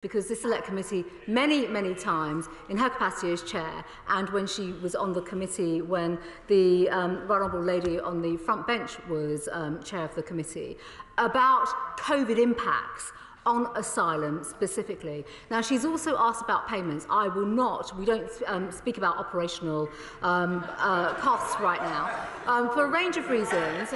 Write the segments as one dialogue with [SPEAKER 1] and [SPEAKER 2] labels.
[SPEAKER 1] because this select committee many times in her capacity as chair, and when she was on the committee when the right honourable lady on the front bench was chair of the committee, about COVID impacts on asylum specifically. Now, she's also asked about payments. We don't speak about operational costs right now, for a range of reasons.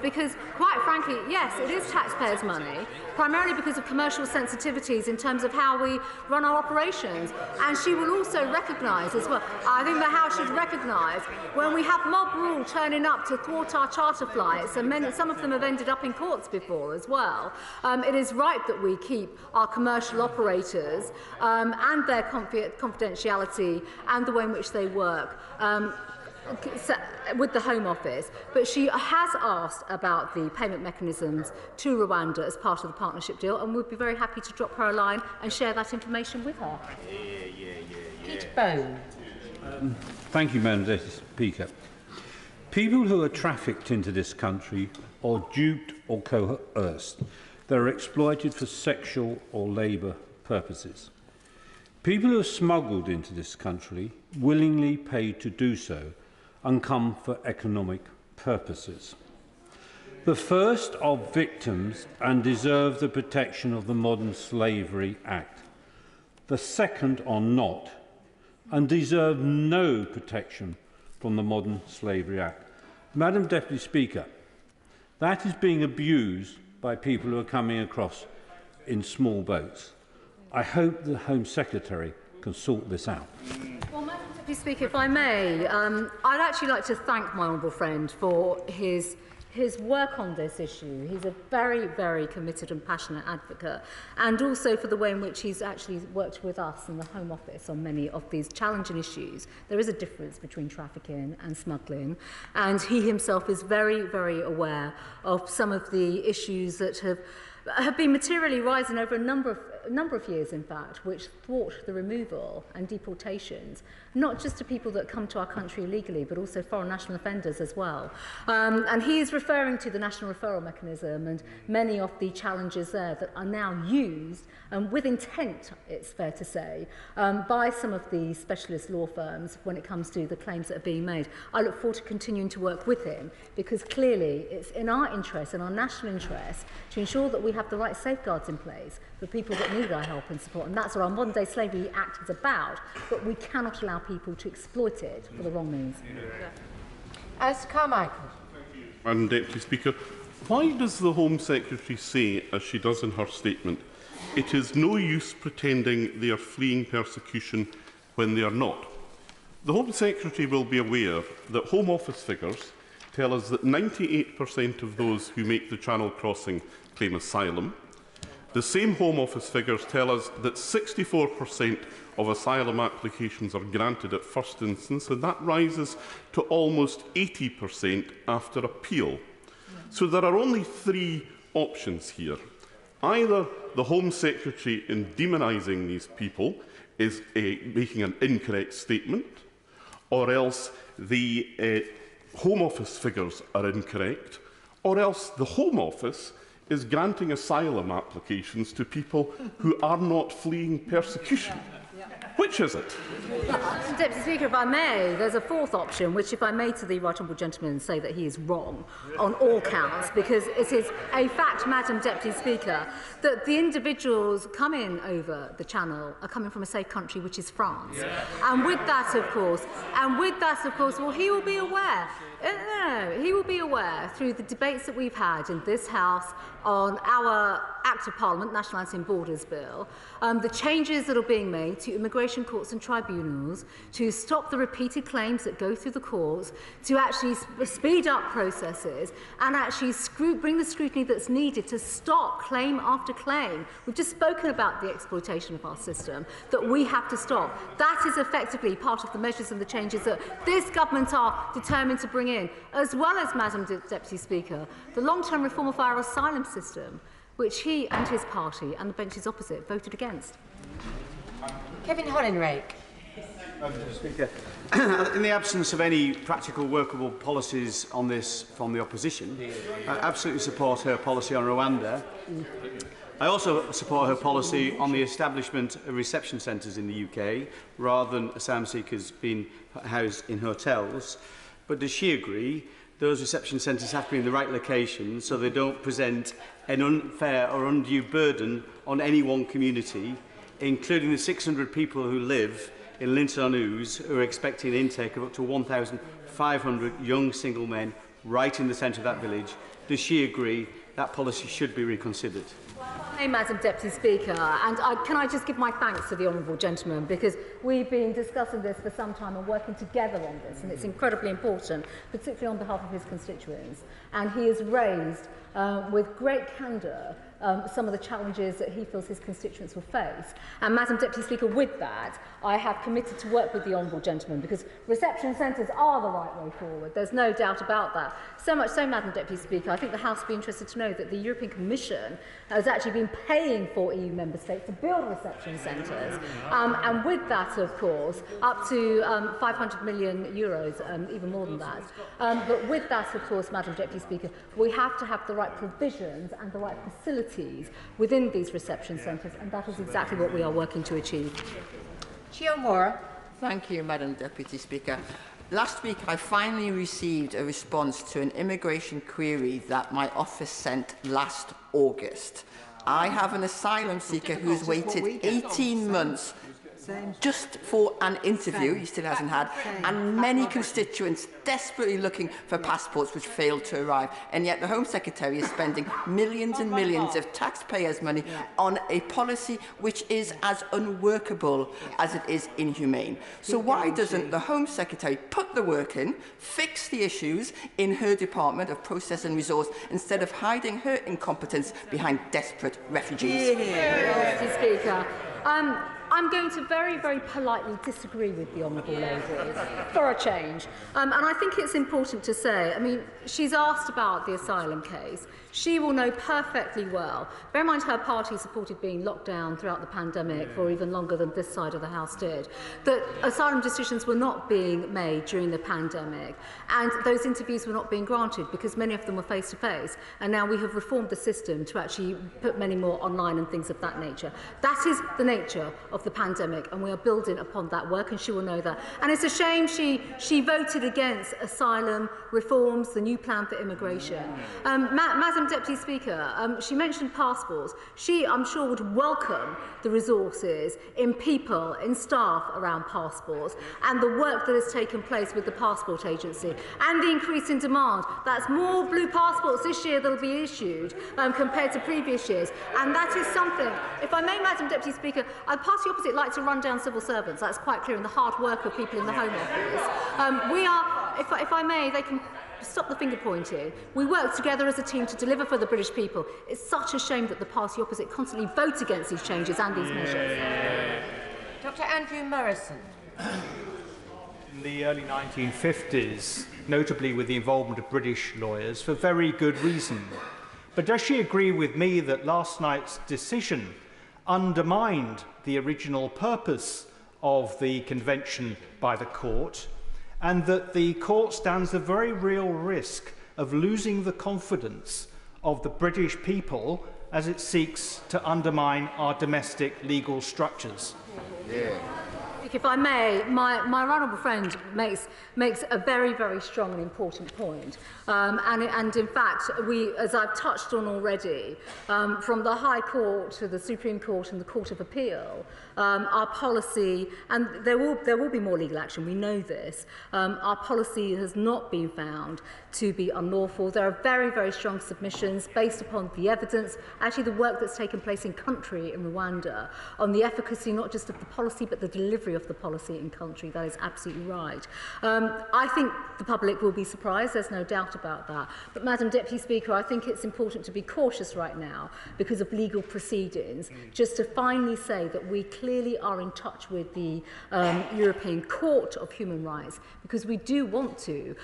[SPEAKER 1] Because, quite frankly, yes, it is taxpayers' money, primarily because of commercial sensitivities in terms of how we run our operations. And she will also recognise as well, I think the House should recognise, when we have mob rule turning up to thwart our charter flights, and some of them have ended up in courts before as well, it is right that we keep our commercial operators and their confidentiality and the way in which they work with the Home Office, but she has asked about the payment mechanisms to Rwanda as part of the partnership deal, and we'd be very happy to drop her a line and share that information with her.
[SPEAKER 2] Peter Bone.
[SPEAKER 3] Thank you, Madam Deputy Speaker. People who are trafficked into this country or duped or coerced, they are exploited for sexual or labour purposes. People who are smuggled into this country willingly pay to do so and come for economic purposes. The first are victims and deserve the protection of the Modern Slavery Act. The second are not and deserve no protection from the Modern Slavery Act. Madam Deputy Speaker, that is being abused by people who are coming across in small boats. I hope the Home Secretary can sort this out.
[SPEAKER 1] Well, Madam Deputy Speaker, if I may, I'd actually like to thank my honourable friend for his work on this issue. He's a very committed and passionate advocate, and also for the way in which he's actually worked with us in the Home Office on many of these challenging issues. There is a difference between trafficking and smuggling, and he himself is very aware of some of the issues that have been materially rising over a number of years, in fact, which thwart the removal and deportations, not just to people that come to our country illegally, but also foreign national offenders as well. And he is referring to the national referral mechanism and many of the challenges there that are now used, with intent, it's fair to say, by some of the specialist law firms when it comes to the claims that are being made. I look forward to continuing to work with him, because clearly it's in our interest, in our national interest, to ensure that we have the right safeguards in place for people that need our help and support, and that's what our Modern Day Slavery Act is about, but we cannot allow people to exploit it for the wrong means.
[SPEAKER 2] As Carmichael.
[SPEAKER 4] Madam Deputy Speaker, why does the Home Secretary say, as she does in her statement, it is no use pretending they are fleeing persecution when they are not? The Home Secretary will be aware that Home Office figures tell us that 98% of those who make the Channel crossing claim asylum. The same Home Office figures tell us that 64% of asylum applications are granted at first instance, and that rises to almost 80% after appeal. So there are only three options here. Either the Home Secretary, in demonising these people, is making an incorrect statement, or else the Home Office figures are incorrect, or else the Home Office is granting asylum applications to people who are not fleeing persecution. Which is it?
[SPEAKER 1] Deputy Speaker, if I may, there's a fourth option, which, if I may, to the right honourable gentleman, say that he is wrong on all counts, because it is a fact, Madam Deputy Speaker, that the individuals coming over the Channel are coming from a safe country, which is France. And with that, of course, well, he will be aware. He will be aware through the debates that we've had in this House on our Act of Parliament, National Anti-Borders Bill, the changes that are being made to immigration courts and tribunals to stop the repeated claims that go through the courts, to actually speed up processes and actually bring the scrutiny that's needed to stop claim after claim. We've just spoken about the exploitation of our system that we have to stop. That is effectively part of the measures and the changes that this government are determined to bring in, as well as, Madam Deputy Speaker, the long-term reform of our asylum system, which he and his party and the benches opposite voted against.
[SPEAKER 2] Kevin Hollinrake.
[SPEAKER 5] Mr. Speaker, in the absence of any practical workable policies on this from the opposition, I absolutely support her policy on Rwanda. I also support her policy on the establishment of reception centres in the UK, rather than asylum seekers being housed in hotels. But does she agree those reception centres have to be in the right location so they don't present an unfair or undue burden on any one community, including the 600 people who live in Linton-on-Ouse who are expecting an intake of up to 1,500 young single men right in the centre of that village? Does she agree that policy should be reconsidered?
[SPEAKER 1] Hey, Madam Deputy Speaker, and can I just give my thanks to the Honourable Gentleman, because we've been discussing this for some time and working together on this, and it's incredibly important, particularly on behalf of his constituents. And he has raised, with great candour, some of the challenges that he feels his constituents will face. And Madam Deputy Speaker, with that, I have committed to work with the Honourable Gentleman, because reception centres are the right way forward. There's no doubt about that. So much so, Madam Deputy Speaker, I think the House will be interested to know that the European Commission has actually been paying for EU member states to build reception centres. And with that, of course, up to €500 million, even more than that. But with that, of course, Madam Deputy Speaker, we have to have the right provisions and the right facilities within these reception centres, and that is exactly what we are working to achieve.
[SPEAKER 2] Chiomora.
[SPEAKER 6] Thank you, Madam Deputy Speaker. Last week, I finally received a response to an immigration query that my office sent last August. I have an asylum seeker who's waited 18 months just for an interview, he still hasn't had, and many constituents desperately looking for passports which failed to arrive. And yet the Home Secretary is spending millions and millions of taxpayers' money on a policy which is as unworkable as it is inhumane. So why doesn't the Home Secretary put the work in, fix the issues in her Department of Process and Resource, instead of hiding her incompetence behind desperate refugees?
[SPEAKER 1] Mr. Speaker, I'm going to very, very politely disagree with the Honourable Lady for a change. And I think it's important to say, I mean, she's asked about the asylum case. She will know perfectly well, bear in mind her party supported being locked down throughout the pandemic for even longer than this side of the House did, that asylum decisions were not being made during the pandemic, and those interviews were not being granted because many of them were face-to-face, and now we have reformed the system to actually put many more online and things of that nature. That is the nature of the pandemic, and we are building upon that work, and she will know that. And it's a shame she voted against asylum reforms, the new plan for immigration. Madam Deputy Speaker, she mentioned passports. She, I'm sure, would welcome the resources in people, in staff around passports, and the work that has taken place with the Passport Agency, and the increase in demand. That's more blue passports this year that will be issued compared to previous years. And that is something, if I may, Madam Deputy Speaker, I'd party opposite like to run down civil servants. That's quite clear in the hard work of people in the Home Office. We are, if I may, they can stop the finger pointing. We work together as a team to deliver for the British people. It's such a shame that the party opposite constantly vote against these changes and these measures.
[SPEAKER 2] Dr. Andrew Morrison.
[SPEAKER 7] In the early 1950s, notably with the involvement of British lawyers, for very good reason. But does she agree with me that last night's decision undermined the original purpose of the convention by the court, and that the court stands a very real risk of losing the confidence of the British people as it seeks to undermine our domestic legal structures?
[SPEAKER 1] If I may, my honourable friend makes a very, very strong and important point. And in fact, as I've touched on already, from the High Court to the Supreme Court and the Court of Appeal, our policy, and there will be more legal action, we know this, our policy has not been found to be unlawful. There are very, very strong submissions based upon the evidence, actually the work that's taken place in country in Rwanda, on the efficacy not just of the policy but the delivery of the policy in country. That is absolutely right. I think the public will be surprised, there's no doubt about that. But Madam Deputy Speaker, I think it's important to be cautious right now because of legal proceedings, just to finally say that we clearly are in touch with the European Court of Human Rights, because we do want to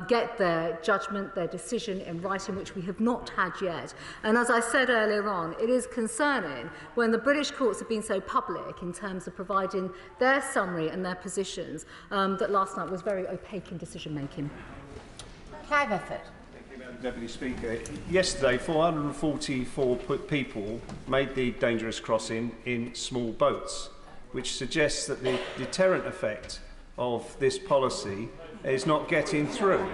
[SPEAKER 1] get their judgment, their decision in writing, which we have not had yet. And as I said earlier on, it is concerning when the British courts have been so public in terms of providing their summary and their positions, that last night was very opaque in decision-making.
[SPEAKER 2] Clive Effort.
[SPEAKER 8] Madam Deputy Speaker. Yesterday, 444 people made the dangerous crossing in small boats, which suggests that the deterrent effect of this policy is not getting through.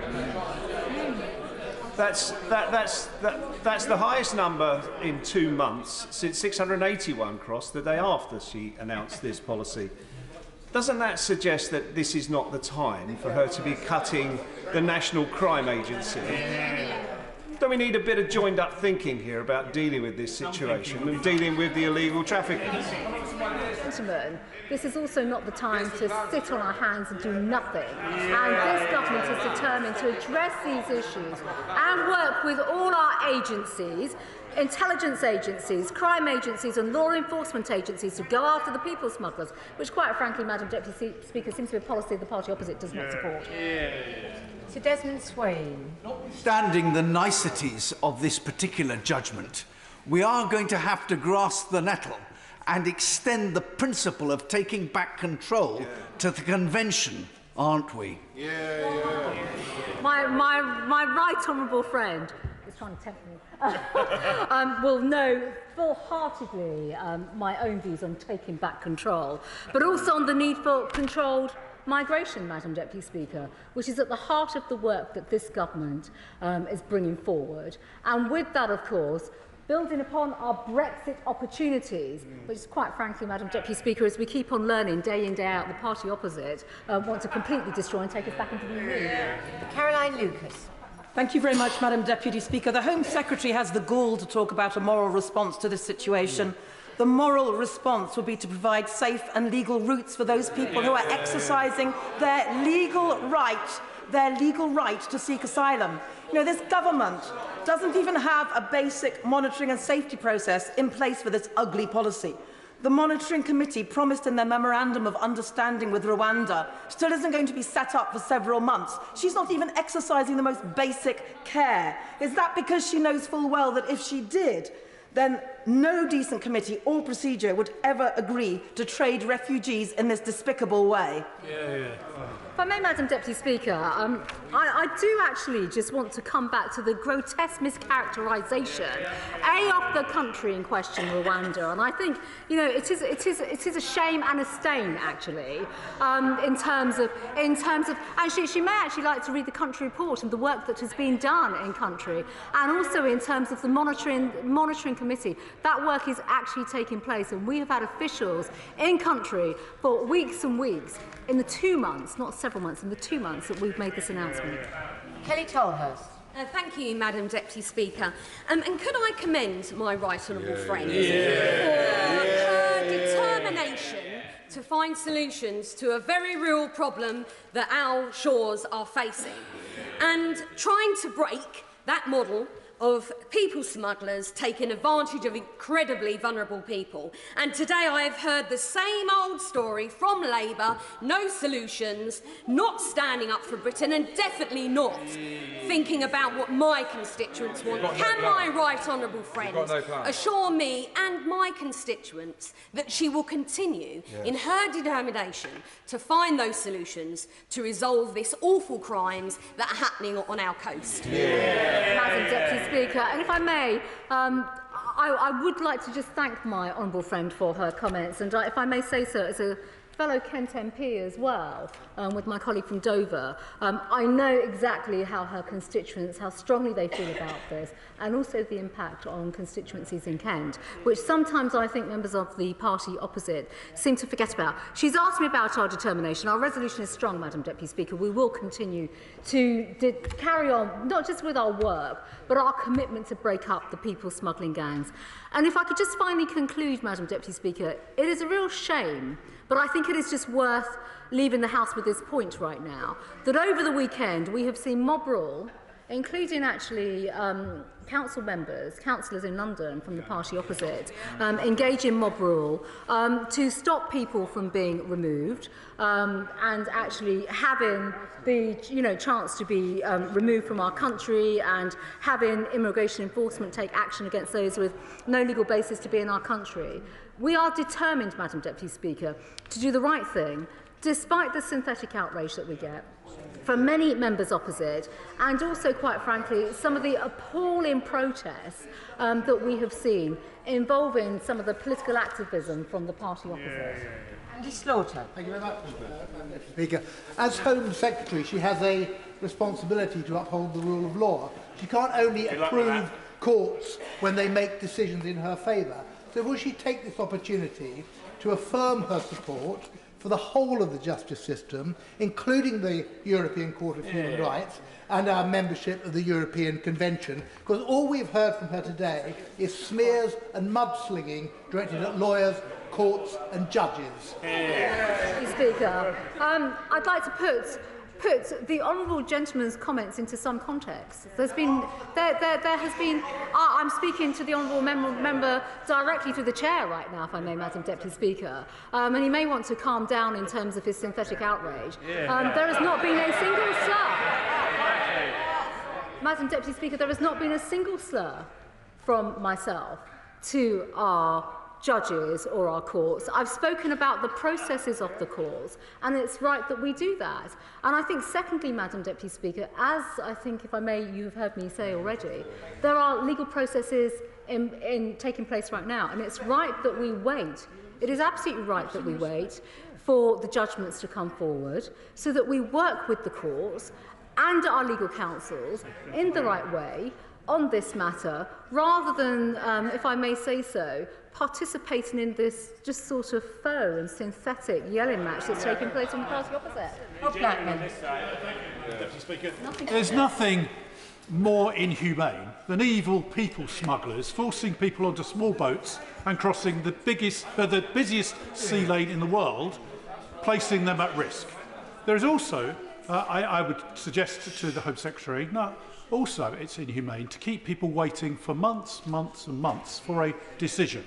[SPEAKER 8] That's the highest number in 2 months since 681 crossed the day after she announced this policy. Doesn't that suggest that this is not the time for her to be cutting the National Crime Agency? Don't we need a bit of joined-up thinking here about dealing with this situation and dealing with the illegal traffickers?
[SPEAKER 1] Gentlemen, this is also not the time to sit on our hands and do nothing. And this government is determined to address these issues and work with all our agencies, intelligence agencies, crime agencies and law enforcement agencies to go after the people smugglers, which quite frankly, Madam Deputy Speaker, seems to be a policy the party opposite does not support.
[SPEAKER 2] Sir Desmond Swain.
[SPEAKER 9] Notwithstanding the niceties of this particular judgment, we are going to have to grasp the nettle and extend the principle of taking back control to the convention, aren't we?
[SPEAKER 1] My right honourable friend is trying to tempt me. Will know full-heartedly my own views on taking back control, but also on the need for controlled migration, Madam Deputy Speaker, which is at the heart of the work that this government is bringing forward. And with that, of course, building upon our Brexit opportunities, which quite frankly, Madam Deputy Speaker, as we keep on learning day in, day out, the party opposite want to completely destroy and take us back into the EU.
[SPEAKER 2] Caroline Lucas.
[SPEAKER 10] Thank you very much, Madam Deputy Speaker. The Home Secretary has the gall to talk about a moral response to this situation. The moral response would be to provide safe and legal routes for those people who are exercising their legal right to seek asylum. You know, this government doesn't even have a basic monitoring and safety process in place for this ugly policy. The monitoring committee promised in their memorandum of understanding with Rwanda still isn't going to be set up for several months. She's not even exercising the most basic care. Is that because she knows full well that if she did, then no decent committee or procedure would ever agree to trade refugees in this despicable way?
[SPEAKER 1] If I may, Madam Deputy Speaker, I do actually just want to come back to the grotesque mischaracterisation, of the country in question, Rwanda, and I think, you know, it is a shame and a stain, actually, in terms of, and she may actually like to read the country report and the work that has been done in country, and also in terms of the monitoring committee. That work is actually taking place, and we have had officials in country for weeks and weeks, in the 2 months, not several months, in the 2 months that we've made this announcement.
[SPEAKER 2] Kelly Tolhurst.
[SPEAKER 11] Thank you, Madam Deputy Speaker. And could I commend my right honourable friend for her determination to find solutions to a very real problem that our shores are facing, and trying to break that model of people smugglers taking advantage of incredibly vulnerable people. And today I have heard the same old story from Labour, no solutions, not standing up for Britain, and definitely not thinking about what my constituents want. Can my right honourable friend assure me and my constituents that she will continue in her determination to find those solutions to resolve this awful crimes that are happening on our coast?
[SPEAKER 1] Madam Deputy Speaker, and if I may, I would like to just thank my honourable friend for her comments, and if I may say so, as a fellow Kent MP as well, with my colleague from Dover, I know exactly how her constituents, how strongly they feel about this, and also the impact on constituencies in Kent, which sometimes I think members of the party opposite seem to forget about. She's asked me about our determination. Our resolution is strong, Madam Deputy Speaker. We will continue to carry on, not just with our work, but our commitment to break up the people smuggling gangs. And if I could just finally conclude, Madam Deputy Speaker, it is a real shame, but I think it is just worth leaving the House with this point right now, that over the weekend we have seen mob rule, including actually council members, councillors in London from the party opposite, engage in mob rule to stop people from being removed and actually having the chance to be removed from our country, and having immigration enforcement take action against those with no legal basis to be in our country. We are determined, Madam Deputy Speaker, to do the right thing, despite the synthetic outrage that we get from many members opposite, and also, quite frankly, some of the appalling protests that we have seen involving some of the political activism from the party opposite.
[SPEAKER 2] Andy Slaughter.
[SPEAKER 12] Thank you very much, Mr. Speaker. As Home Secretary, she has a responsibility to uphold the rule of law. She can't only approve courts when they make decisions in her favour. So will she take this opportunity to affirm her support for the whole of the justice system, including the European Court of Human Rights and our membership of the European Convention? Because all we've heard from her today is smears and mudslinging directed at lawyers, courts and judges.
[SPEAKER 1] Speaker, I'd like to put the honourable gentleman's comments into some context. There has been. I'm speaking to the honourable member directly to the chair right now, if I may, Madam Deputy Speaker, and he may want to calm down in terms of his synthetic outrage. There has not been a single slur. Madam Deputy Speaker, there has not been a single slur from myself to our judges or our courts. I've spoken about the processes of the courts, and it's right that we do that. And I think, secondly, Madam Deputy Speaker, as I think, if I may, you've heard me say already, there are legal processes taking place right now, and it's right that we wait. It is absolutely right that we wait for the judgments to come forward so that we work with the courts and our legal counsels in the right way on this matter, rather than, if I may say so, participating in this just sort of faux and synthetic yelling match that's taking place on the party opposite.
[SPEAKER 13] There's nothing more inhumane than evil people smugglers forcing people onto small boats and crossing the busiest sea lane in the world, placing them at risk. There is also, I would suggest to the Home Secretary, also it's inhumane to keep people waiting for months and months for a decision.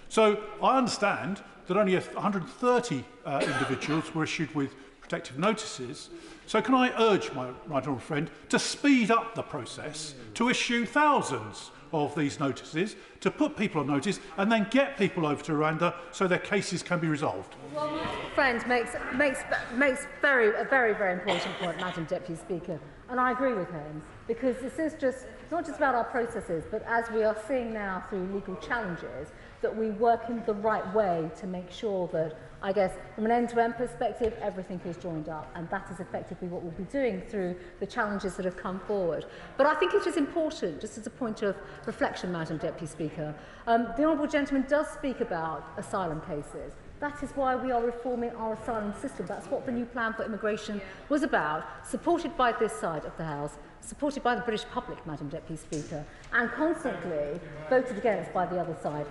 [SPEAKER 13] So I understand that only 130 individuals were issued with protective notices. So can I urge my right honourable friend to speed up the process, to issue thousands of these notices, to put people on notice and then get people over to Rwanda so their cases can be resolved?
[SPEAKER 1] Well, my friend makes a very important point, Madam Deputy Speaker, and I agree with him, because this is just not just about our processes, but as we are seeing now through legal challenges, that we work in the right way to make sure that, I guess, from an end-to-end perspective, everything is joined up, and that is effectively what we'll be doing through the challenges that have come forward. But I think it is important, just as a point of reflection, Madam Deputy Speaker, the honourable gentleman does speak about asylum cases. That is why we are reforming our asylum system. That's what the new plan for immigration was about, supported by this side of the House, supported by the British public, Madam Deputy Speaker, and constantly voted against by the other side.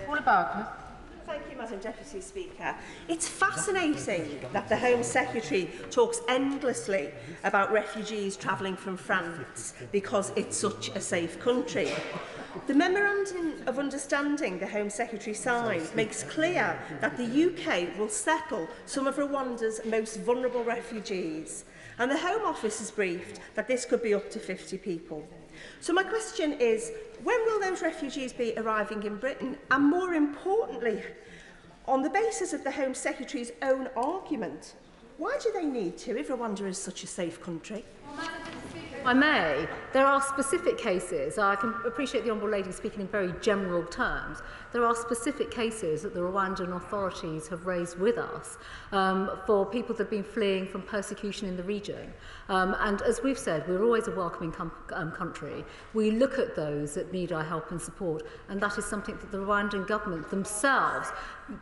[SPEAKER 2] Paula Barker.
[SPEAKER 14] Thank you, Madam Deputy Speaker. It's fascinating that the Home Secretary talks endlessly about refugees travelling from France because it's such a safe country. The Memorandum of Understanding the Home Secretary signed makes clear that the UK will settle some of Rwanda's most vulnerable refugees, and the Home Office has briefed that this could be up to 50 people. So my question is, when will those refugees be arriving in Britain? And more importantly, on the basis of the Home Secretary's own argument, why do they need to if Rwanda is such a safe country?
[SPEAKER 1] If I may, there are specific cases. I can appreciate the Honourable Lady speaking in very general terms. There are specific cases that the Rwandan authorities have raised with us for people that have been fleeing from persecution in the region. And as we've said, we're always a welcoming country. We look at those that need our help and support, and that is something that the Rwandan government themselves,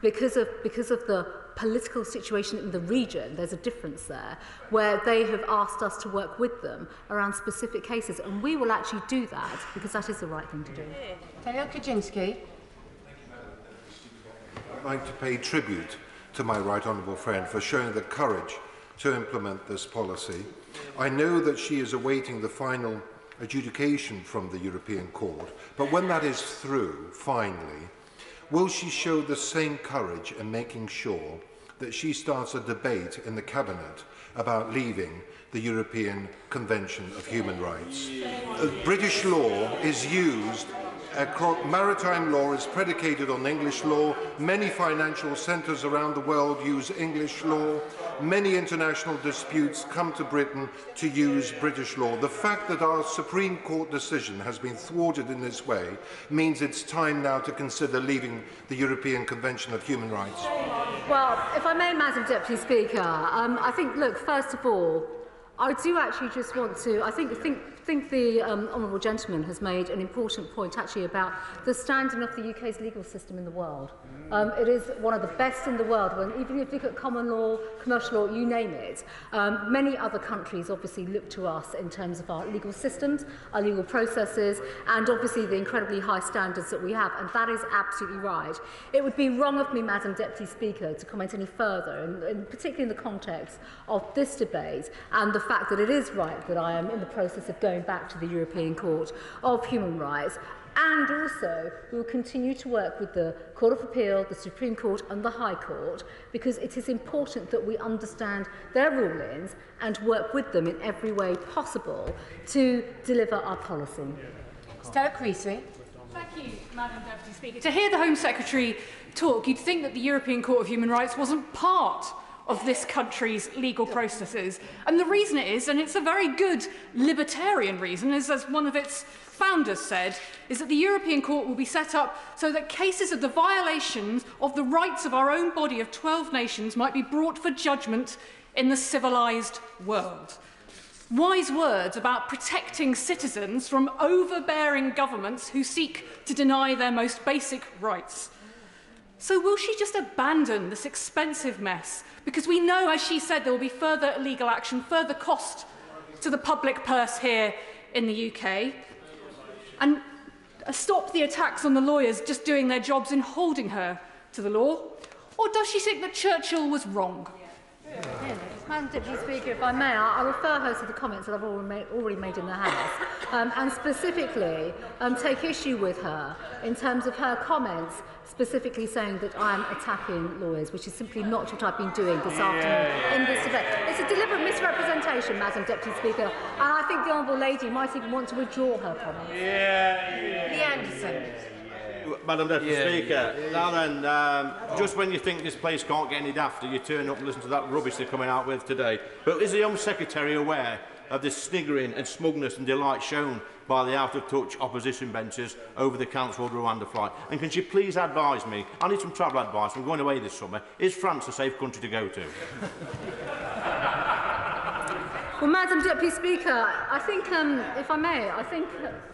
[SPEAKER 1] because of the political situation in the region, there's a difference there, where they have asked us to work with them around specific cases, and we will actually do that because that is the right thing to do.
[SPEAKER 2] Daniel Kaczynski.
[SPEAKER 15] I'd like to pay tribute to my right honourable friend for showing the courage to implement this policy. I know that she is awaiting the final adjudication from the European Court, but when that is through, finally, will she show the same courage in making sure that she starts a debate in the Cabinet about leaving the European Convention of Human Rights? British law is used Maritime law is predicated on English law. Many financial centres around the world use English law. Many international disputes come to Britain to use British law. The fact that our Supreme Court decision has been thwarted in this way means it's time now to consider leaving the European Convention of Human Rights.
[SPEAKER 1] Well, if I may, Madam Deputy Speaker, I think, look, first of all, I do actually just want to, I think the honourable gentleman has made an important point actually about the standing of the UK's legal system in the world. It is one of the best in the world, when, even if you look at common law, commercial law, you name it. Many other countries obviously look to us in terms of our legal systems, our legal processes, and obviously the incredibly high standards that we have, and that is absolutely right. It would be wrong of me, Madam Deputy Speaker, to comment any further, and particularly in the context of this debate and the fact that it is right that I am in the process of going back to the European Court of Human Rights. And also, we will continue to work with the Court of Appeal, the Supreme Court and the High Court, because it is important that we understand their rulings and work with them in every way possible to deliver our policy.
[SPEAKER 2] Stella Creasy.
[SPEAKER 16] Thank you, Madam Deputy Speaker. To hear the Home Secretary talk, you'd think that the European Court of Human Rights wasn't part of this country's legal processes. And the reason it is, and it's a very good libertarian reason, is, as one of its founders said, is that the European Court will be set up so that cases of the violations of the rights of our own body of 12 nations might be brought for judgment in the civilised world. Wise words about protecting citizens from overbearing governments who seek to deny their most basic rights. So will she just abandon this expensive mess? Because we know, as she said, there will be further legal action, further cost to the public purse here in the UK. And stop the attacks on the lawyers just doing their jobs in holding her to the law? Or does she think that Churchill was wrong?
[SPEAKER 1] Madam Deputy Speaker, if I may, I'll refer her to the comments that I've already made in the House, and specifically take issue with her in terms of her comments, specifically saying that I am attacking lawyers, which is simply not what I've been doing this afternoon in this debate. It's a deliberate misrepresentation, Madam Deputy Speaker, and I think the Honourable Lady might even want to withdraw her comments.
[SPEAKER 2] Lee Anderson.
[SPEAKER 17] Madam Deputy Speaker, now then, just when you think this place can't get any dafter, you turn up and listen to that rubbish they're coming out with today. But is the Home Secretary aware of the sniggering and smugness and delight shown by the out-of-touch opposition benches over the cancelled Rwanda flight? And can she please advise me, I need some travel advice, I'm going away this summer, is France a safe country to go to?
[SPEAKER 1] Well, Madam Deputy Speaker, I think, if I may, I think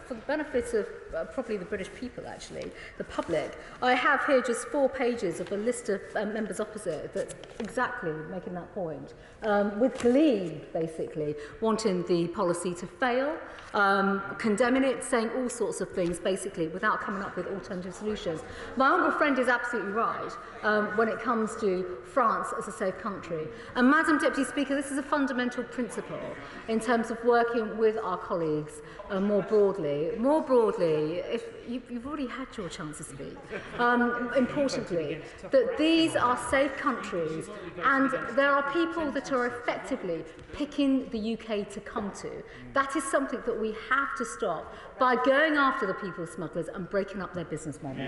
[SPEAKER 1] for the benefit of probably the British people, actually, the public, I have here just 4 pages of a list of members opposite that's exactly making that point, with glee, basically, wanting the policy to fail, condemning it, saying all sorts of things, basically, without coming up with alternative solutions. My honourable friend is absolutely right when it comes to France as a safe country. And Madam Deputy Speaker, this is a fundamental principle in terms of working with our colleagues more broadly. More broadly, if you've already had your chance to speak, importantly, that these are safe countries and there are people that are effectively picking the UK to come to. That is something that we have to stop by going after the people smugglers and breaking up their business model.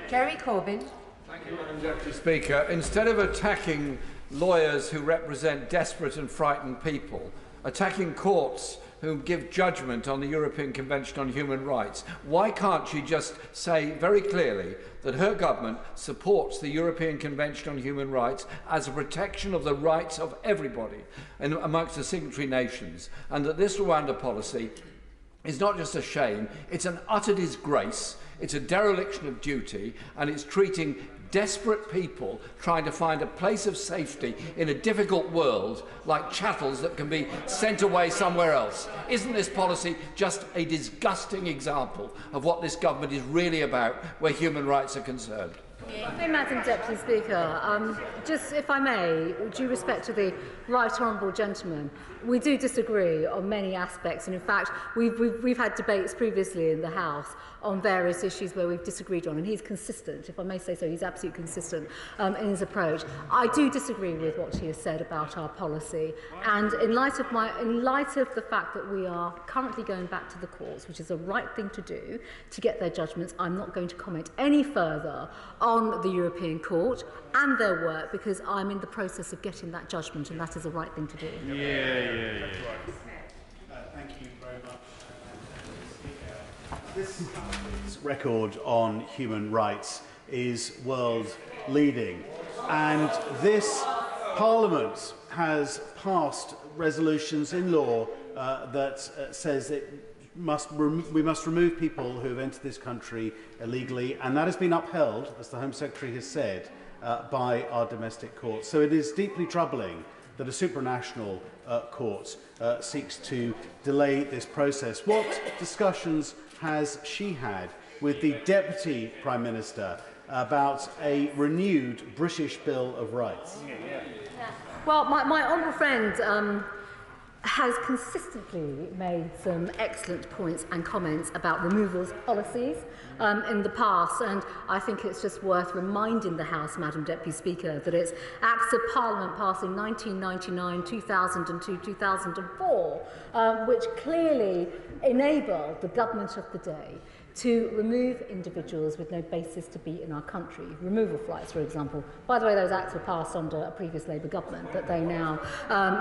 [SPEAKER 2] Jerry Corbyn.
[SPEAKER 18] Thank you, Madam Deputy Speaker. Instead of attacking lawyers who represent desperate and frightened people, attacking courts who give judgment on the European Convention on Human Rights, why can't she just say very clearly that her government supports the European Convention on Human Rights as a protection of the rights of everybody amongst the signatory nations, and that this Rwanda policy is not just a shame, it's an utter disgrace, it's a dereliction of duty, and it's treating desperate people trying to find a place of safety in a difficult world like chattels that can be sent away somewhere else. Isn't this policy just a disgusting example of what this government is really about where human rights are concerned?
[SPEAKER 1] Hey, Madam Deputy Speaker, just if I may, with due respect to the right honourable gentleman, we do disagree on many aspects, and in fact we've had debates previously in the House on various issues where we've disagreed on, and he's consistent, if I may say so, he's absolutely consistent in his approach. I do disagree with what he has said about our policy, and in light of the fact that we are currently going back to the courts, which is the right thing to do to get their judgments, I'm not going to comment any further on the European Court and their work, because I'm in the process of getting that judgment, and that is the right thing to do.
[SPEAKER 8] Thank you very much. This record on human rights is world leading, and this Parliament has passed resolutions in law that says that we must remove people who have entered this country illegally, and that has been upheld, as the Home Secretary has said, by our domestic courts. So it is deeply troubling that a supranational court seeks to delay this process. What discussions has she had with the Deputy Prime Minister about a renewed British Bill of Rights?
[SPEAKER 1] Well, my honourable friend has consistently made some excellent points and comments about removals policies in the past, and I think it's just worth reminding the House, Madam Deputy Speaker, that it's Acts of Parliament passed in 1999, 2002, 2004, which clearly enabled the government of the day to remove individuals with no basis to be in our country. Removal flights, for example. By the way, those acts were passed under a previous Labour government that they now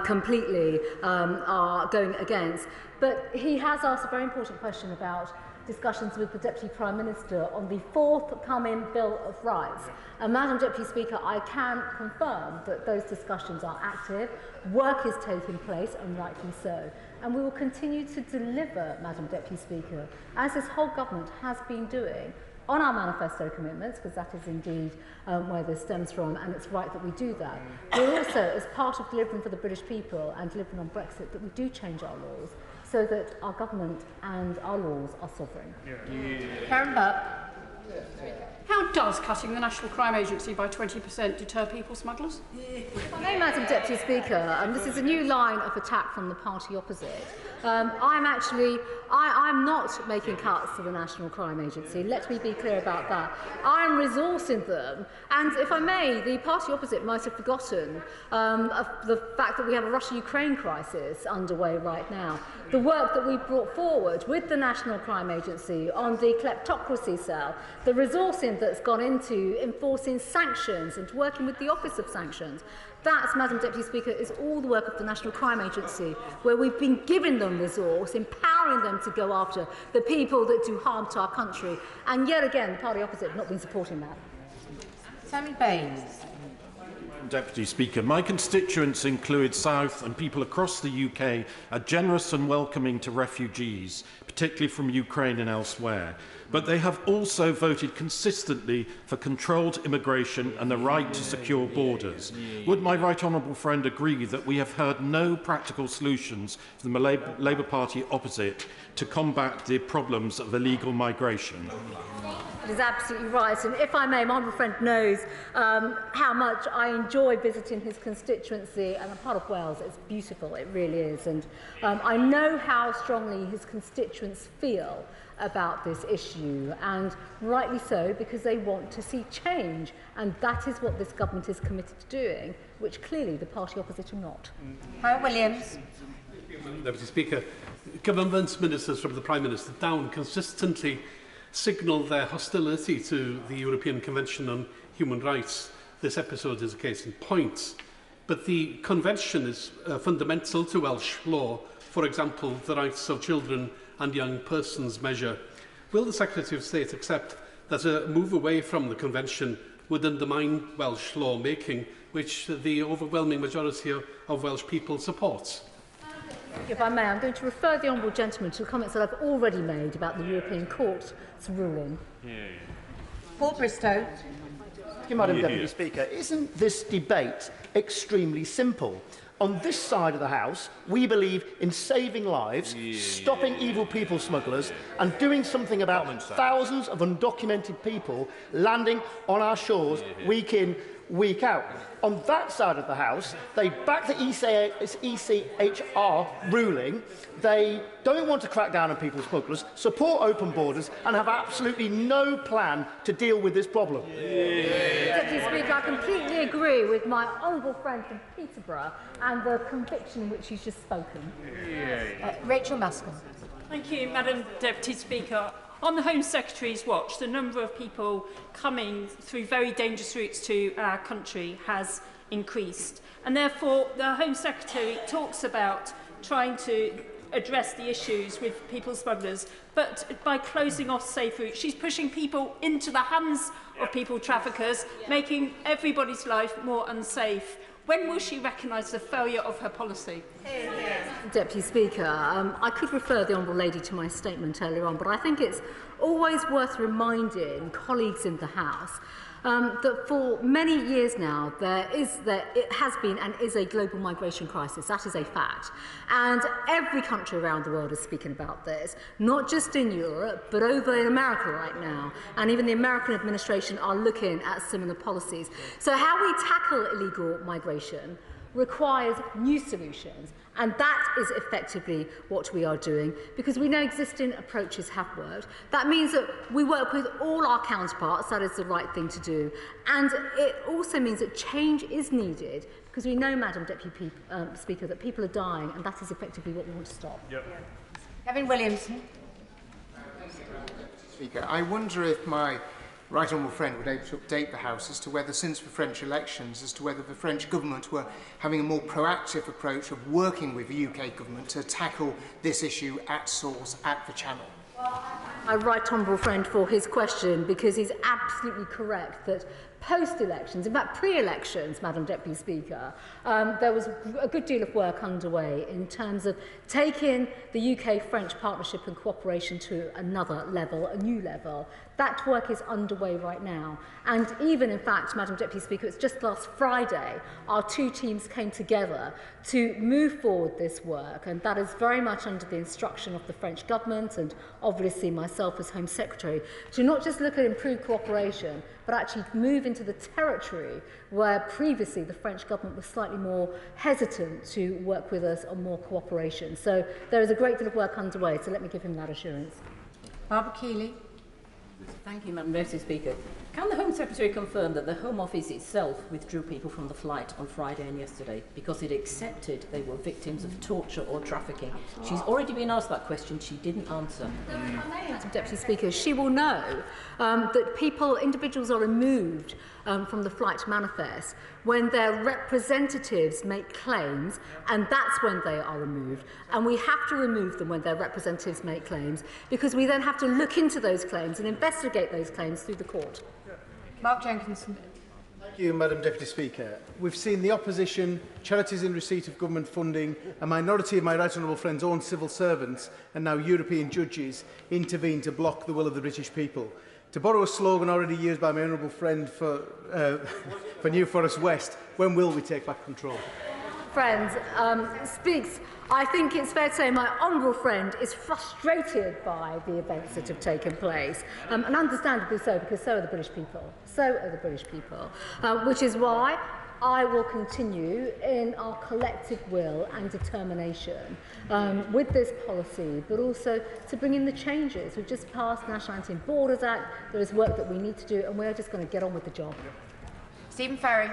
[SPEAKER 1] completely are going against. But he has asked a very important question about discussions with the Deputy Prime Minister on the forthcoming Bill of Rights. And Madam Deputy Speaker, I can confirm that those discussions are active, work is taking place, and rightly so. And we will continue to deliver, Madam Deputy Speaker, as this whole government has been doing, on our manifesto commitments, because that is indeed where this stems from, and it's right that we do that. We're also, as part of delivering for the British people and delivering on Brexit, that we do change our laws so that our government and our laws are sovereign.
[SPEAKER 2] Karen Buck.
[SPEAKER 16] How does cutting the National Crime Agency by 20% deter people smugglers?
[SPEAKER 1] Hello, Madam Deputy Speaker. This is a new line of attack from the party opposite. I'm not making cuts to the National Crime Agency. Let me be clear about that. I'm resourcing them. And if I may, the party opposite might have forgotten of the fact that we have a Russia-Ukraine crisis underway right now. The work that we brought forward with the National Crime Agency on the kleptocracy cell, the resourcing that's gone into enforcing sanctions and working with the Office of Sanctions. That, Madam Deputy Speaker, is all the work of the National Crime Agency, where we've been giving them resource, empowering them to go after the people that do harm to our country. And yet again, the party opposite have not been supporting that.
[SPEAKER 2] Sammy Baines.
[SPEAKER 19] Deputy Speaker, my constituents include South and people across the UK are generous and welcoming to refugees, particularly from Ukraine and elsewhere. But they have also voted consistently for controlled immigration and the right to secure borders. Would my right honourable friend agree that we have heard no practical solutions from the Labour Party opposite to combat the problems of illegal migration?
[SPEAKER 1] It is absolutely right, and if I may, my honourable friend knows how much I enjoy visiting his constituency, and I'm part of Wales. It's beautiful, it really is, and I know how strongly his constituents feel about this issue, and rightly so, because they want to see change, and that is what this government is committed to doing, which clearly the party opposite are not.
[SPEAKER 2] Howard Williams.
[SPEAKER 20] Deputy Speaker, government ministers from the Prime Minister down consistently signal their hostility to the European Convention on Human Rights. This episode is a case in point. But the Convention is fundamental to Welsh law. For example, the rights of children and young persons measure. Will the Secretary of State accept that a move away from the Convention would undermine Welsh lawmaking, which the overwhelming majority of Welsh people supports?
[SPEAKER 1] If I may, I'm going to refer the honourable gentleman to comments that I've already made about the European Court's ruling.
[SPEAKER 2] Paul Bristow.
[SPEAKER 21] Thank you, Madam Deputy Speaker. Isn't this debate extremely simple? On this side of the House, we believe in saving lives, stopping evil people smugglers, and doing something about thousands of undocumented people landing on our shores week in, week out. On that side of the House, they back the ECHR ruling. They don't want to crack down on people smugglers, support open borders, and have absolutely no plan to deal with this problem.
[SPEAKER 1] Deputy Speaker, I completely agree with my honourable friend from Peterborough and the conviction in which he's just spoken. Rachel Mascon.
[SPEAKER 22] Thank you, Madam Deputy Speaker. On the Home Secretary's watch, the number of people coming through very dangerous routes to our country has increased. And therefore, the Home Secretary talks about trying to address the issues with people smugglers, but by closing off safe routes, she's pushing people into the hands of people traffickers, making everybody's life more unsafe. When will she recognise the failure of her policy?
[SPEAKER 1] Deputy Speaker, I could refer the Honourable Lady to my statement earlier on, but I think it's always worth reminding colleagues in the House that for many years now it has been and is a global migration crisis. That is a fact. And every country around the world is speaking about this, not just in Europe, but over in America right now. And even the American administration are looking at similar policies. So how we tackle illegal migration requires new solutions, and that is effectively what we are doing, because we know existing approaches have worked. That means that we work with all our counterparts. That is the right thing to do, and it also means that change is needed, because we know, Madam Deputy Speaker, that people are dying, and that is effectively what we want to stop.
[SPEAKER 2] Kevin Williamson.
[SPEAKER 23] Speaker, I wonder if my right honourable friend would be able to update the House as to whether, since the French elections, as to whether the French government were having a more proactive approach of working with the UK government to tackle this issue at source, at the channel.
[SPEAKER 1] I right honourable friend for his question, because he's absolutely correct that post-elections, in fact pre-elections, Madam Deputy Speaker, there was a good deal of work underway in terms of taking the UK-French partnership and cooperation to another level, a new level. That work is underway right now. And even, in fact, Madam Deputy Speaker, it's just last Friday, our two teams came together to move forward this work, and that is very much under the instruction of the French government and obviously myself as Home Secretary, to not just look at improved cooperation, but actually move into the territory where previously the French government was slightly more hesitant to work with us on more cooperation. So there is a great deal of work underway, so let me give him that assurance.
[SPEAKER 2] Barbara Keeley.
[SPEAKER 24] Thank you, Madam Deputy Speaker. Can the Home Secretary confirm that the Home Office itself withdrew people from the flight on Friday and yesterday because it accepted they were victims of torture or trafficking? She's already been asked that question. She didn't answer.
[SPEAKER 1] Madam Deputy Speaker, she will know that individuals are removed from the flight manifest when their representatives make claims, and that's when they are removed. And we have to remove them when their representatives make claims, because we then have to look into those claims and investigate those claims through the court.
[SPEAKER 2] Mark Jenkinson.
[SPEAKER 25] Thank you, Madam Deputy Speaker. We've seen the opposition, charities in receipt of government funding, a minority of my right honourable friend's own civil servants and now European judges intervene to block the will of the British people. To borrow a slogan already used by my honourable friend for New Forest West, when will we take back control?
[SPEAKER 1] Friends, I think it's fair to say my honourable friend is frustrated by the events that have taken place, and understandably so, because so are the British people. So are the British people, which is why I will continue in our collective will and determination with this policy, but also to bring in the changes. We've just passed the National Anti-Borders Act. There is work that we need to do, and we're just going to get on with the job.
[SPEAKER 2] Stephen Ferry.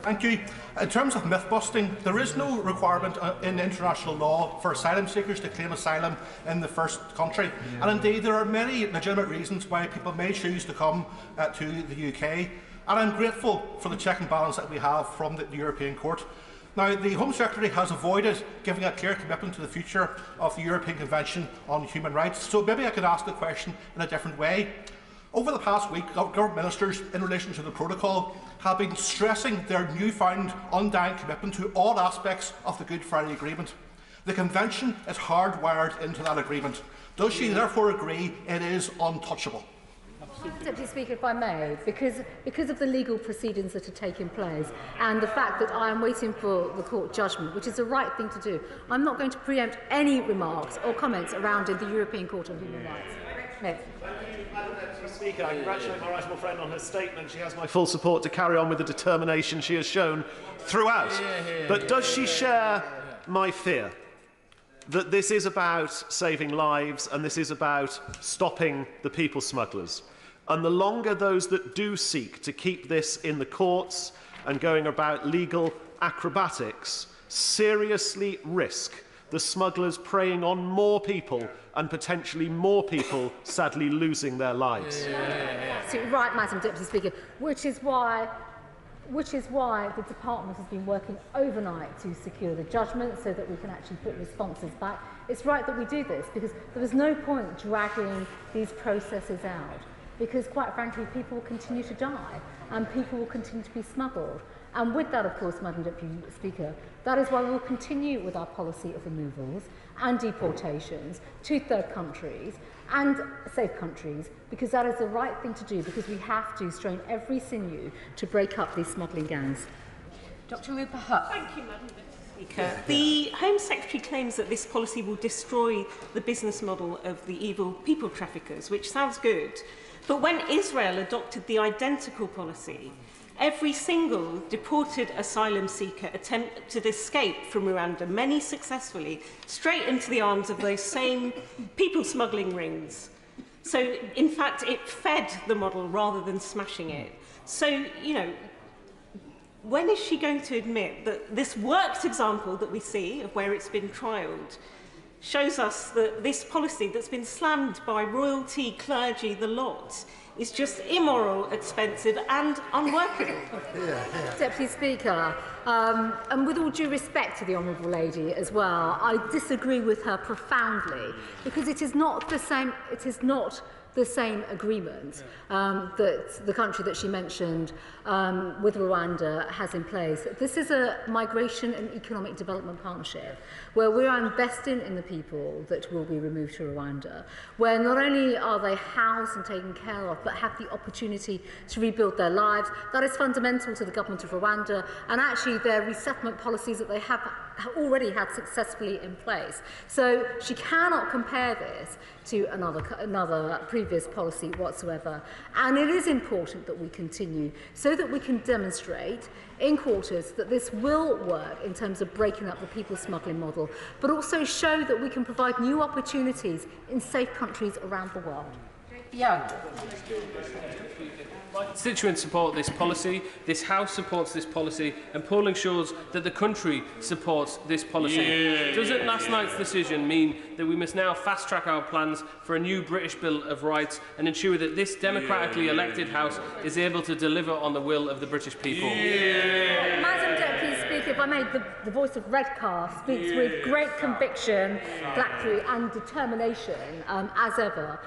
[SPEAKER 26] Thank you. In terms of myth-busting, there is no requirement in international law for asylum seekers to claim asylum in the first country. And indeed, there are many legitimate reasons why people may choose to come to the UK. And I'm grateful for the check and balance that we have from the European Court. Now, the Home Secretary has avoided giving a clear commitment to the future of the European Convention on Human Rights. So maybe I could ask the question in a different way. Over the past week, government ministers, in relation to the protocol, have been stressing their newfound undying commitment to all aspects of the Good Friday Agreement. The Convention is hardwired into that agreement. Does she therefore agree it is untouchable?
[SPEAKER 1] Deputy Speaker, if I may, because of the legal proceedings that are taking place and the fact that I am waiting for the court judgment, which is the right thing to do, I'm not going to preempt any remarks or comments around the European Court of Human Rights. Smith.
[SPEAKER 3] Madam Deputy Speaker, I congratulate my right honourable friend on her statement. She has my full support to carry on with the determination she has shown throughout. But does she share my fear that this is about saving lives and this is about stopping the people smugglers? And the longer those that do seek to keep this in the courts and going about legal acrobatics seriously risk the smugglers preying on more people and potentially more people sadly losing their lives.
[SPEAKER 1] Absolutely right, Madam Deputy Speaker, which is why the Department has been working overnight to secure the judgment so that we can actually put responses back. It's right that we do this because there is no point dragging these processes out because, quite frankly, people will continue to die and people will continue to be smuggled. And with that, of course, Madam Deputy Speaker, that is why we will continue with our policy of removals and deportations to third countries and safe countries, because that is the right thing to do, because we have to strain every sinew to break up these smuggling gangs.
[SPEAKER 2] Dr. Rupert Hutt.
[SPEAKER 14] Thank you, Madam Speaker. The Home Secretary claims that this policy will destroy the business model of the evil people traffickers, which sounds good. But when Israel adopted the identical policy, every single deported asylum seeker attempted to escape from Rwanda, many successfully, straight into the arms of those same people smuggling rings. So, in fact, it fed the model rather than smashing it. So, you know, when is she going to admit that this worked example that we see of where it's been trialled shows us that this policy that's been slammed by royalty, clergy, the lot, is just immoral, expensive and unworkable?
[SPEAKER 1] Deputy Speaker, and with all due respect to the Honourable Lady as well, I disagree with her profoundly because it is not the same. It is not the same agreement that the country that she mentioned with Rwanda has in place. This is a migration and economic development partnership where we are investing in the people that will be removed to Rwanda, where not only are they housed and taken care of, but have the opportunity to rebuild their lives. That is fundamental to the government of Rwanda and actually their resettlement policies that they have already had successfully in place. So she cannot compare this to another previous policy whatsoever. And it is important that we continue so that we can demonstrate in quarters that this will work in terms of breaking up the people smuggling model, but also show that we can provide new opportunities in safe countries around the world.
[SPEAKER 2] Young.
[SPEAKER 4] My constituents support this policy, this House supports this policy, and polling shows that the country supports this policy. Doesn't last night's decision mean that we must now fast-track our plans for a new British Bill of Rights and ensure that this democratically elected House is able to deliver on the will of the British people?
[SPEAKER 1] Madam Deputy Speaker, if I may, the voice of Redcar speaks with great conviction, gallantry and determination, as ever,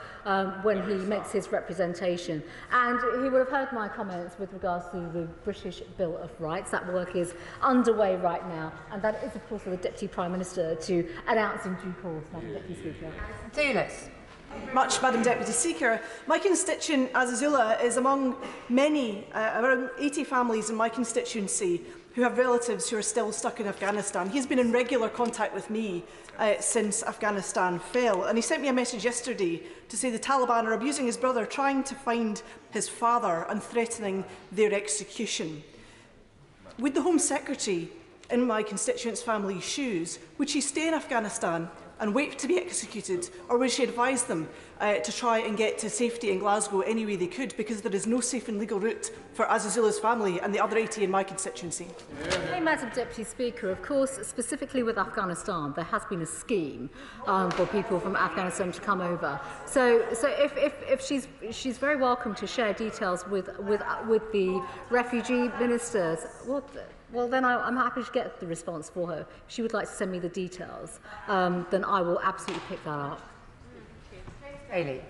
[SPEAKER 1] when he makes his representation. And he will have heard my comments with regards to the British Bill of Rights. That work is underway right now, and that is, of course, for the Deputy Prime Minister to announce in due course, Madam Deputy Speaker.
[SPEAKER 2] Toulouse.
[SPEAKER 10] Much, Madam Deputy Speaker. My constituent, Azazula, is among many, around 80 families in my constituency who have relatives who are still stuck in Afghanistan. He's been in regular contact with me since Afghanistan fell, and he sent me a message yesterday to say the Taliban are abusing his brother, trying to find his father and threatening their execution. Would the Home Secretary, in my constituent's family's shoes, would she stay in Afghanistan and wait to be executed, or would she advise them to try and get to safety in Glasgow any way they could, because there is no safe and legal route for Azazula's family and the other 80 in my constituency?
[SPEAKER 1] Hey, Madam Deputy Speaker, of course, specifically with Afghanistan, there has been a scheme for people from Afghanistan to come over. So if she's very welcome to share details with the refugee ministers. Well, then I'm happy to get the response for her. If she would like to send me the details, then I will absolutely pick that up.
[SPEAKER 2] Hayley.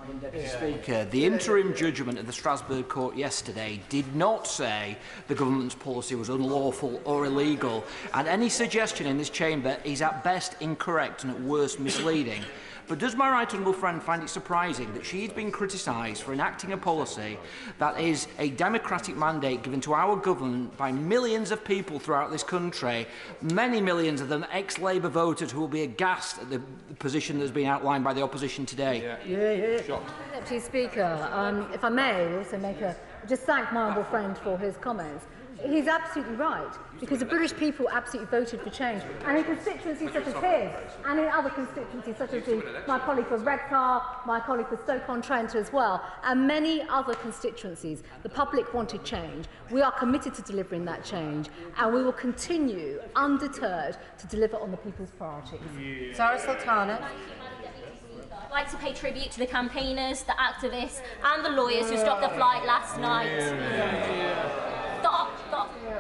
[SPEAKER 5] Madam Deputy Speaker, the interim judgment of the Strasbourg court yesterday did not say the government's policy was unlawful or illegal, and any suggestion in this chamber is at best incorrect and at worst misleading. But does my right honourable friend find it surprising that she's been criticised for enacting a policy that is a democratic mandate given to our government by millions of people throughout this country, many millions of them ex-Labour voters who will be aghast at the position that has been outlined by the opposition today?
[SPEAKER 1] Deputy Speaker, if I may also just thank my honourable friend for his comments. He's absolutely right, because the British people absolutely voted for change. And in constituencies such as his, and in other constituencies such as my colleague for Redcar, my colleague for Stoke-on-Trent as well, and many other constituencies, the public wanted change. We are committed to delivering that change, and we will continue, undeterred, to deliver on the people's priorities.
[SPEAKER 2] Sarah Sultana.
[SPEAKER 6] I'd like to pay tribute to the campaigners, the activists and the lawyers who stopped the flight last night.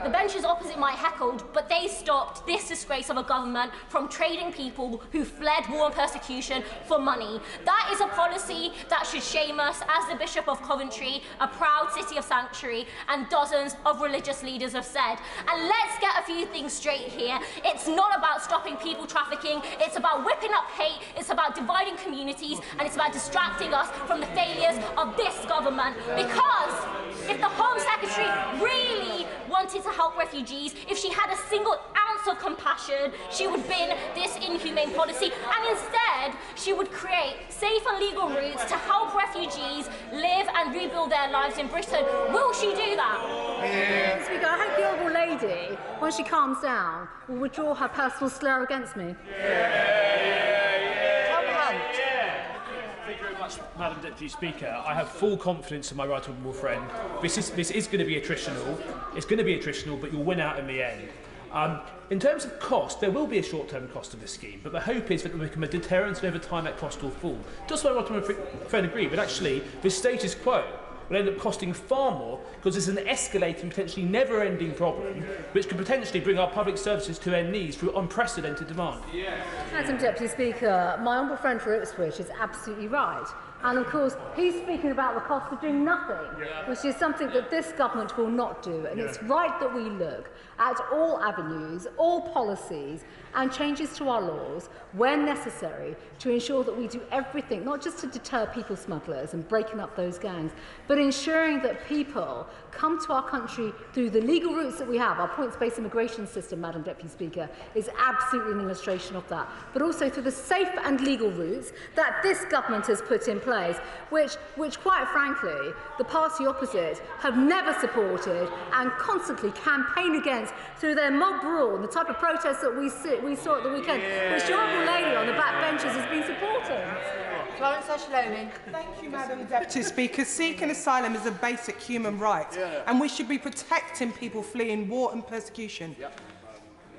[SPEAKER 6] The benches opposite might heckled, but they stopped this disgrace of a government from trading people who fled war and persecution for money. That is a policy that should shame us as the Bishop of Coventry, a proud city of sanctuary, and dozens of religious leaders have said. And let's get a few things straight here. It's not about stopping people trafficking, it's about whipping up hate, it's about dividing communities, and it's about distracting us from the failures of this government. Because if the Home Secretary really wanted to help refugees, if she had a single ounce of compassion, she would bin this inhumane policy, and instead she would create safe and legal routes to help refugees live and rebuild their lives in Britain. Will she do that?
[SPEAKER 1] Speaker, I hope the Honourable Lady, when she calms down, will withdraw her personal slur against me.
[SPEAKER 7] Thank you very much, Madam Deputy Speaker. I have full confidence in my right honourable friend. This is going to be attritional. It's going to be attritional, but you'll win out in the end. In terms of cost, there will be a short-term cost of this scheme, but the hope is that it will become a deterrent and over time that cost will fall. Does my right honourable friend agree? But actually, the status quo will end up costing far more because it's an escalating, potentially never-ending problem which could potentially bring our public services to their knees through unprecedented demand.
[SPEAKER 1] Madam Deputy Speaker, my honourable friend for Ipswich is absolutely right. And of course, he's speaking about the cost of doing nothing, which is something that this government will not do. And it's right that we look at all avenues, all policies, and changes to our laws when necessary to ensure that we do everything, not just to deter people smugglers and breaking up those gangs, but ensuring that people come to our country through the legal routes that we have. Our points-based immigration system, Madam Deputy Speaker, is absolutely an illustration of that, but also through the safe and legal routes that this government has put in place, which quite frankly, the party opposite have never supported and constantly campaign against through their mob rule and the type of protests that we saw at the weekend, which the Honourable Lady on the back benches has been supporting.
[SPEAKER 2] Florence Ashlomi.
[SPEAKER 9] Thank you, Madam Deputy Speaker. Seeking asylum is a basic human right, and we should be protecting people fleeing war and persecution.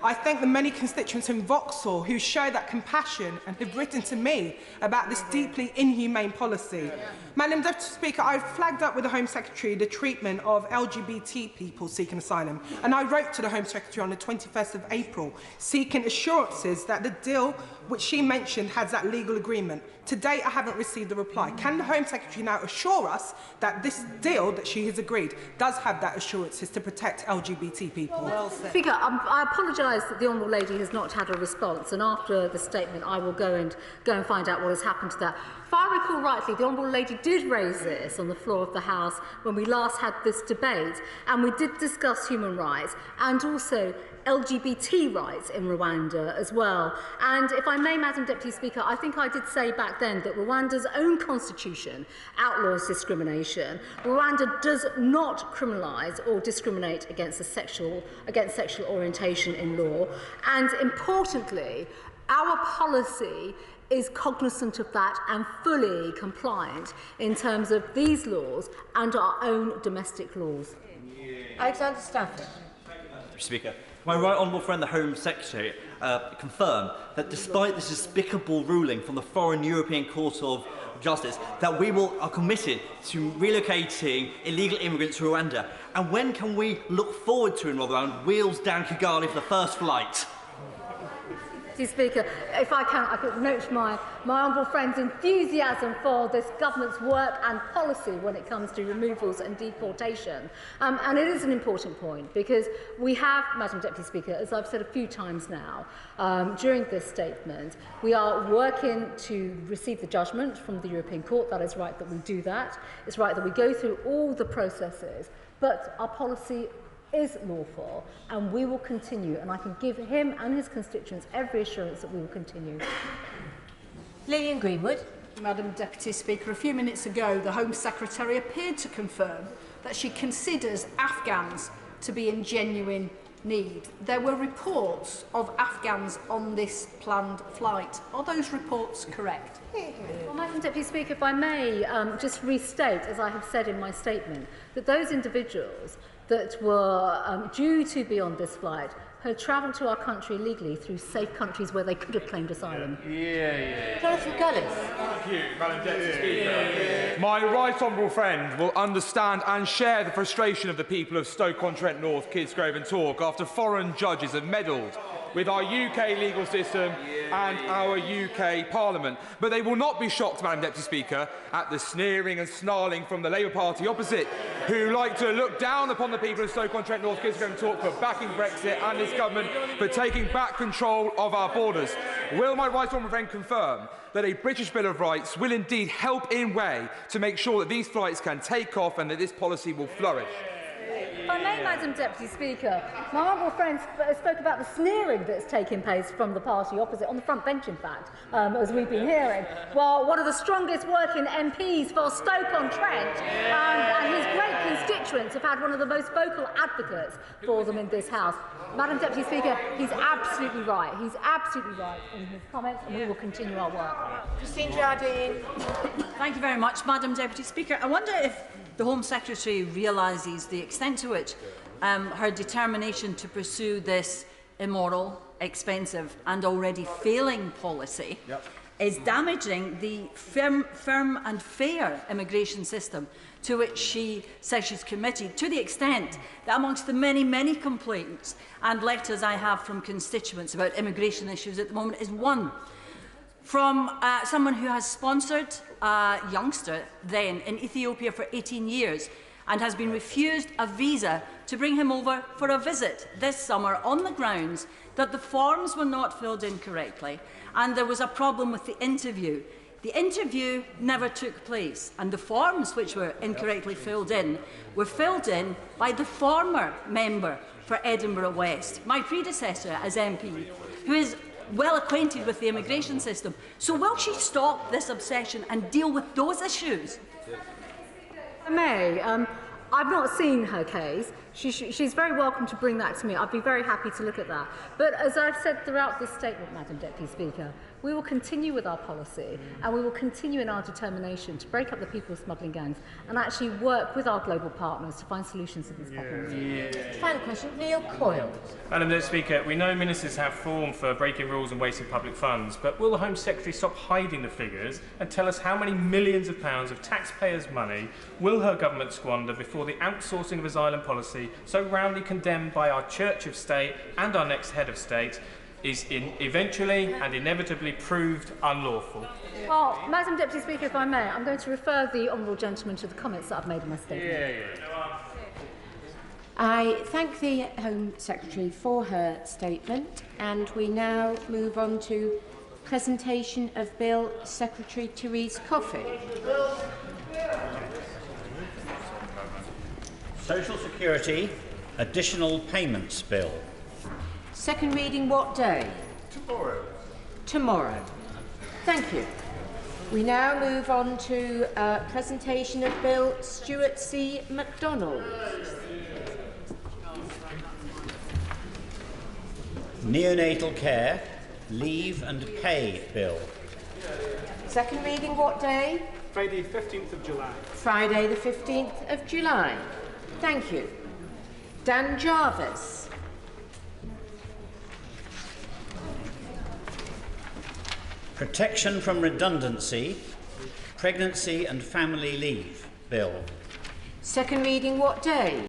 [SPEAKER 9] I thank the many constituents in Vauxhall who show that compassion and have written to me about this deeply inhumane policy. Madam Deputy Speaker, I flagged up with the Home Secretary the treatment of LGBT people seeking asylum, and I wrote to the Home Secretary on the 21st of April seeking assurances that the deal which she mentioned has that legal agreement. To date, I haven't received a reply. Can the Home Secretary now assure us that this deal that she has agreed does have that assurances to protect LGBT people?
[SPEAKER 1] Speaker, I apologise that the Honourable Lady has not had a response, and after the statement I will go and find out what has happened to that. If I recall rightly, the Honourable Lady did raise this on the floor of the House when we last had this debate, and we did discuss human rights and also LGBT rights in Rwanda as well. And if I may, Madam Deputy Speaker, I think I did say back then that Rwanda's own constitution outlaws discrimination. Rwanda does not criminalise or discriminate against sexual orientation in law. And importantly, our policy is cognizant of that and fully compliant in terms of these laws and our own domestic laws.
[SPEAKER 2] Alexander Stafford.
[SPEAKER 11] Mr. Speaker, my right honourable friend, the Home Secretary, confirmed that despite this despicable ruling from the Foreign European Court of Justice, that we are committed to relocating illegal immigrants to Rwanda. And when can we look forward to, in Rwanda, wheels down Kigali for the first flight?
[SPEAKER 1] Deputy Speaker, if I can, I could note my honourable friend's enthusiasm for this government's work and policy when it comes to removals and deportation. And it is an important point because we have, Madam Deputy Speaker, as I've said a few times now during this statement, we are working to receive the judgment from the European Court. That is right that we do that. It's right that we go through all the processes, but our policy is lawful, and we will continue, and I can give him and his constituents every assurance that we will continue.
[SPEAKER 2] Lillian Greenwood.
[SPEAKER 16] Madam Deputy Speaker, a few minutes ago, the Home Secretary appeared to confirm that she considers Afghans to be in genuine need. There were reports of Afghans on this planned flight. Are those reports correct?
[SPEAKER 1] Well, Madam Deputy Speaker, if I may just restate, as I have said in my statement, that those individuals that were due to be on this flight had travelled to our country legally through safe countries where they could have claimed asylum.
[SPEAKER 2] Jonathan Gullis.
[SPEAKER 8] Thank you, Madam Deputy Speaker. My right honourable friend will understand and share the frustration of the people of Stoke-on-Trent North, Kidsgrove and Tork after foreign judges have meddled with our UK legal system and our UK Parliament. But they will not be shocked, Madam Deputy Speaker, at the sneering and snarling from the Labour Party opposite, who like to look down upon the people of Stoke-on-Trent North, Kidsgrove and Tork for backing Brexit and this government for taking back control of our borders. Will my right honourable friend confirm that a British Bill of Rights will indeed help in way to make sure that these flights can take off and that this policy will flourish?
[SPEAKER 1] If I may, Madam Deputy Speaker, my honourable friend spoke about the sneering that's taking place from the party opposite, on the front bench in fact, as we've been hearing, while one of the strongest working MPs for Stoke-on-Trent and his great constituents have had one of the most vocal advocates for them in this House. Madam Deputy Speaker, he's absolutely right. He's absolutely right in his comments, and we will continue our work.
[SPEAKER 2] Christine Jardine.
[SPEAKER 10] Thank you very much, Madam Deputy Speaker. I wonder if the Home Secretary realises the extent to which her determination to pursue this immoral, expensive and already failing policy is damaging the firm and fair immigration system to which she says she's committed, to the extent that amongst the many, many complaints and letters I have from constituents about immigration issues at the moment is one from someone who has sponsored a youngster then in Ethiopia for 18 years and has been refused a visa to bring him over for a visit this summer on the grounds that the forms were not filled in correctly and there was a problem with the interview. The interview never took place, and the forms which were incorrectly filled in were filled in by the former member for Edinburgh West, my predecessor as MP, who is well acquainted with the immigration system. So will she stop this obsession and deal with those issues?
[SPEAKER 1] May, I've not seen her case. She's very welcome to bring that to me. I'd be very happy to look at that. But as I've said throughout this statement, Madam Deputy Speaker, we will continue with our policy and we will continue in our determination to break up the people smuggling gangs and actually work with our global partners to find solutions to these problems.
[SPEAKER 2] Final question, Neil Coyle.
[SPEAKER 12] Madam Deputy Speaker, we know ministers have formed for breaking rules and wasting public funds, but will the Home Secretary stop hiding the figures and tell us how many millions of pounds of taxpayers' money will her government squander before the outsourcing of asylum policy, so roundly condemned by our Church of State and our next head of state, is eventually and inevitably proved unlawful?
[SPEAKER 1] Well, Madam Deputy Speaker, if I may, I'm going to refer the honourable gentleman to the comments that I've made in my statement.
[SPEAKER 2] I thank the Home Secretary for her statement, and we now move on to presentation of Bill. Secretary Therese Coffey.
[SPEAKER 13] Social Security Additional Payments Bill.
[SPEAKER 2] Second reading what day?
[SPEAKER 13] Tomorrow.
[SPEAKER 2] Tomorrow. Thank you. We now move on to presentation of Bill. Stuart C. MacDonald.
[SPEAKER 13] Neonatal Care Leave and Pay Bill.
[SPEAKER 2] Second reading what day?
[SPEAKER 15] Friday, 15th of July.
[SPEAKER 2] Friday the 15th of July. Thank you. Dan Jarvis.
[SPEAKER 13] Protection from Redundancy, Pregnancy and Family Leave Bill.
[SPEAKER 2] Second reading what day?